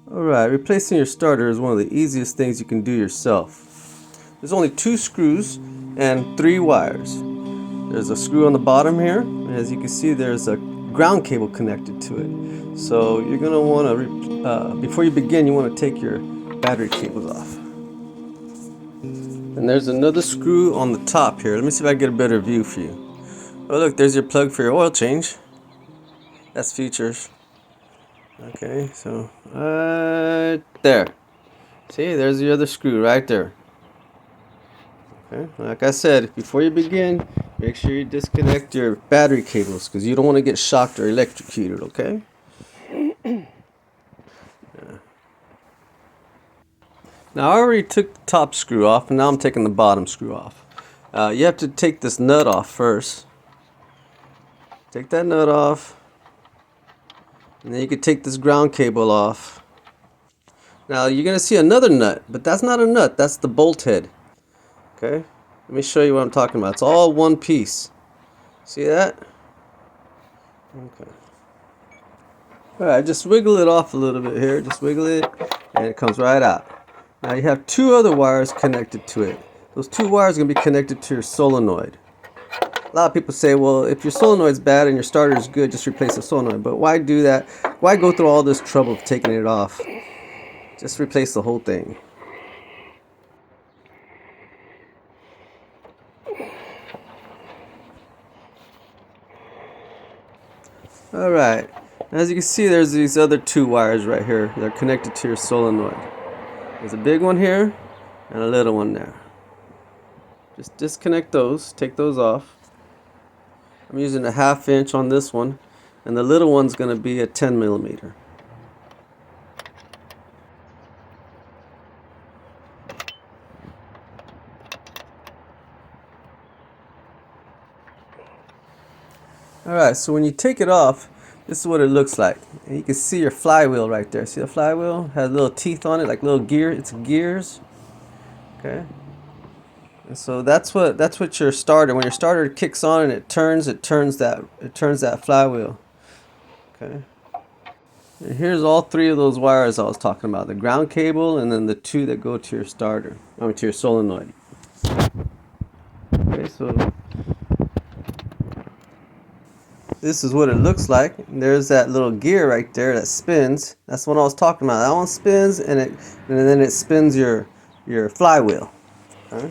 Alright, replacing your starter is one of the easiest things you can do yourself. There's only 2 screws and 3 wires. There's a screw on the bottom here, and as you can see there's a ground cable connected to it. So you're going to want to, before you begin, you want to take your battery cables off. And there's another screw on the top here. Let me see if I can get a better view for you. Oh look, there's your plug for your oil change. That's features. Okay, so right there. See, there's the other screw right there. Okay, like I said, before you begin, make sure you disconnect your battery cables because you don't want to get shocked or electrocuted, okay? Now I already took the top screw off and now I'm taking the bottom screw off. You have to take this nut off first. Take that nut off. And then you can take this ground cable off. Now you're going to see another nut, but that's not a nut, that's the bolt head. Okay, let me show you what I'm talking about. It's all one piece. See that? Okay. Alright, just wiggle it off a little bit here. Just wiggle it, and it comes right out. Now you have 2 other wires connected to it. Those 2 wires are going to be connected to your solenoid. A lot of people say, well, if your solenoid's bad and your starter is good, just replace the solenoid. But why do that? Why go through all this trouble of taking it off? Just replace the whole thing. Alright, as you can see, there's these other 2 wires right here. They're connected to your solenoid. There's a big one here and a little one there. Just disconnect those, take those off. I'm using a 1/2 inch on this one, and the little one's going to be a 10 millimeter. Alright, so when you take it off, this is what it looks like. And you can see your flywheel right there. See the flywheel? Has little teeth on it, like little gear. It's gears. Okay. And so that's what your starter. When your starter kicks on and it turns that flywheel. Okay. And here's all 3 of those wires I was talking about: the ground cable, and then the 2 that go to your starter. I mean, to your solenoid. Okay, so this is what it looks like. There's that little gear right there that spins. That's the one I was talking about. That one spins, and then it spins your flywheel. Okay.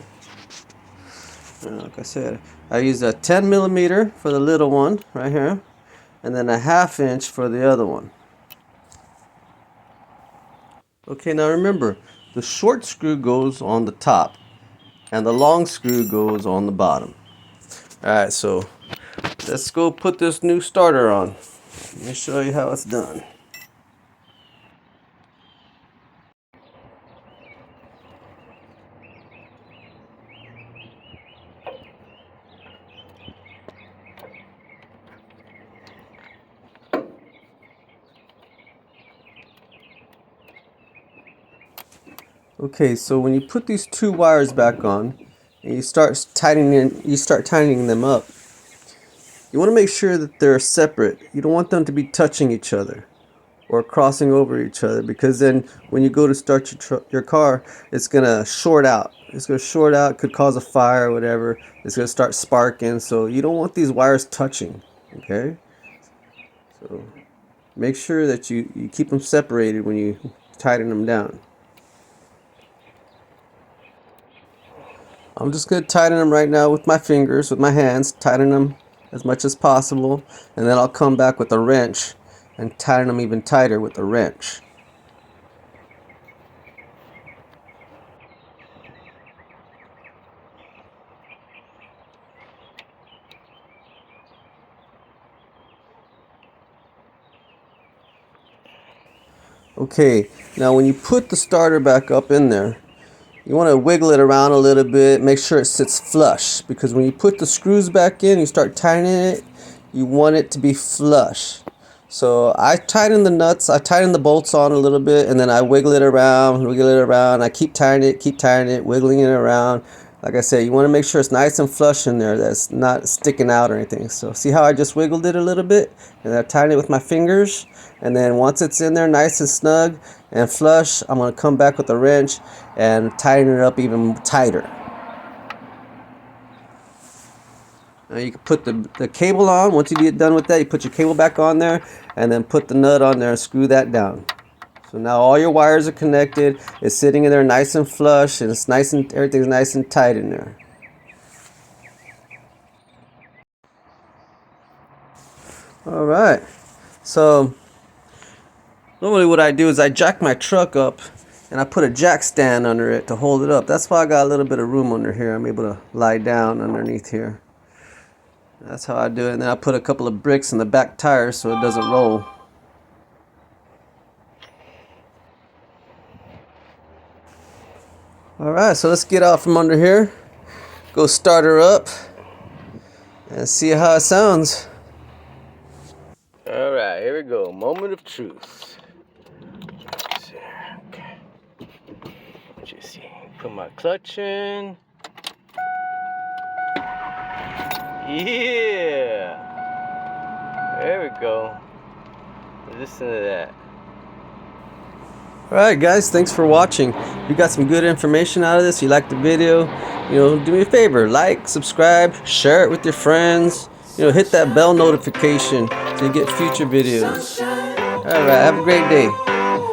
Like I said, I use a 10 millimeter for the little one right here, and then a 1/2 inch for the other one. Okay, now remember, the short screw goes on the top, and the long screw goes on the bottom. Alright, so let's go put this new starter on. Let me show you how it's done. Okay, so when you put these 2 wires back on and you start tightening them up, you want to make sure that they're separate. You don't want them to be touching each other or crossing over each other, because then when you go to start your car, it's going to short out. It's going to short out, could cause a fire or whatever. It's going to start sparking, so you don't want these wires touching, okay? So make sure that you keep them separated when you tighten them down. I'm just going to tighten them right now with my fingers, with my hands, tighten them as much as possible, and then I'll come back with a wrench and tighten them even tighter with a wrench. Okay, now when you put the starter back up in there, you want to wiggle it around a little bit, make sure it sits flush, because when you put the screws back in, you start tightening it, you want it to be flush. So I tighten the nuts, I tighten the bolts on a little bit, and then I wiggle it around, I keep tightening it, wiggling it around. Like I said, you want to make sure it's nice and flush in there, that's not sticking out or anything. So see how I just wiggled it a little bit, and I tighten it with my fingers, and then once it's in there nice and snug and flush, I'm going to come back with a wrench and tighten it up even tighter. Now you can put the cable on. Once you get done with that, you put your cable back on there and then put the nut on there and screw that down. So now all your wires are connected. It's sitting in there nice and flush, and it's nice and everything's nice and tight in there. All right. So normally what I do is I jack my truck up and I put a jack stand under it to hold it up. That's why I got a little bit of room under here. I'm able to lie down underneath here. That's how I do it. And then I put a couple of bricks in the back tires so it doesn't roll. Alright, so let's get out from under here. Go start her up and see how it sounds. Alright, here we go. Moment of truth. Okay. Let's just see. Put my clutch in. Yeah! There we go. Listen to that. Alright guys, thanks for watching. If you got some good information out of this, you liked the video, do me a favor, like, subscribe, share it with your friends, hit that bell notification so you get future videos. Alright, have a great day.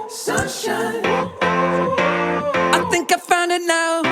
Sunshine. I think I found it now.